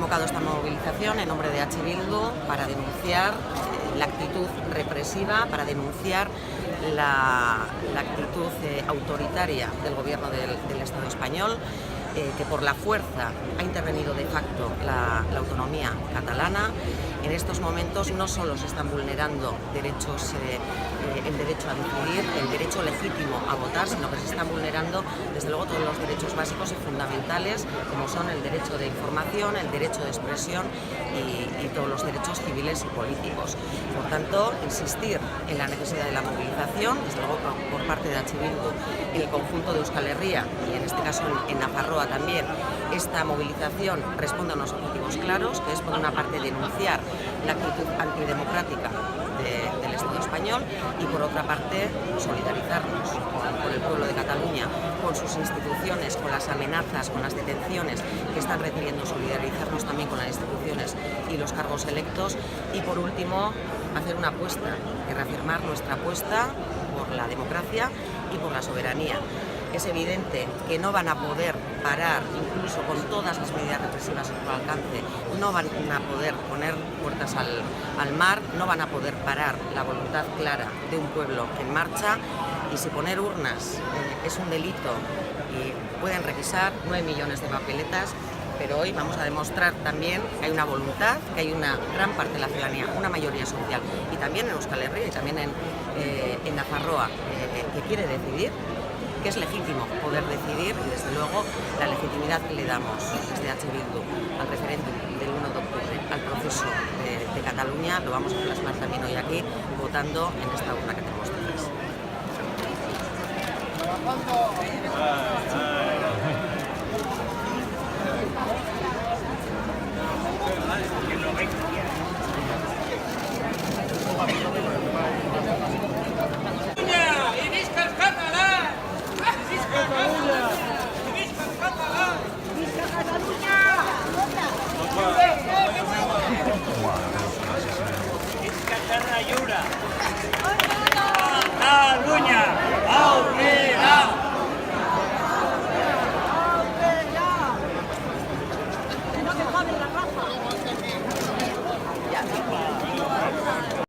convocado esta movilización en nombre de H. Bildu para denunciar la actitud represiva, para denunciar la actitud autoritaria del gobierno del Estado español, que por la fuerza ha intervenido de facto la autonomía catalana. En estos momentos no solo se están vulnerando derechos, el derecho a decidir, el derecho legítimo a votar, sino que se están vulnerando desde luego todos los derechos básicos y fundamentales, como son el derecho de información, el derecho de expresión y todos los derechos civiles y políticos. Por tanto, insistir en la necesidad de la movilización, desde luego por parte de H. Bildu, en el conjunto de Euskal Herria y en este caso en Nafarroa también. Esta movilización responde a unos objetivos claros, que es por una parte denunciar la actitud antidemocrática del Estado español y por otra parte solidarizarnos con el pueblo de Cataluña, con sus instituciones, con las amenazas, con las detenciones que están recibiendo, solidarizarnos también con las instituciones y los cargos electos y por último hacer una apuesta y reafirmar nuestra apuesta por la democracia y por la soberanía. Es evidente que no van a poder parar, incluso con todas las medidas represivas a su alcance, no van a poder poner puertas al mar, no van a poder parar la voluntad clara de un pueblo en marcha y si poner urnas es un delito y pueden requisar 9 millones de papeletas, pero hoy vamos a demostrar también que hay una voluntad, que hay una gran parte de la ciudadanía, una mayoría social y también en Euskal Herria y también en Nafarroa que quiere decidir, que es legítimo poder decidir y desde luego la legitimidad que le damos desde H. Bildu al referéndum del 1 de octubre, al proceso de Cataluña, lo vamos a plasmar también hoy aquí votando en esta urna que tenemos detrás.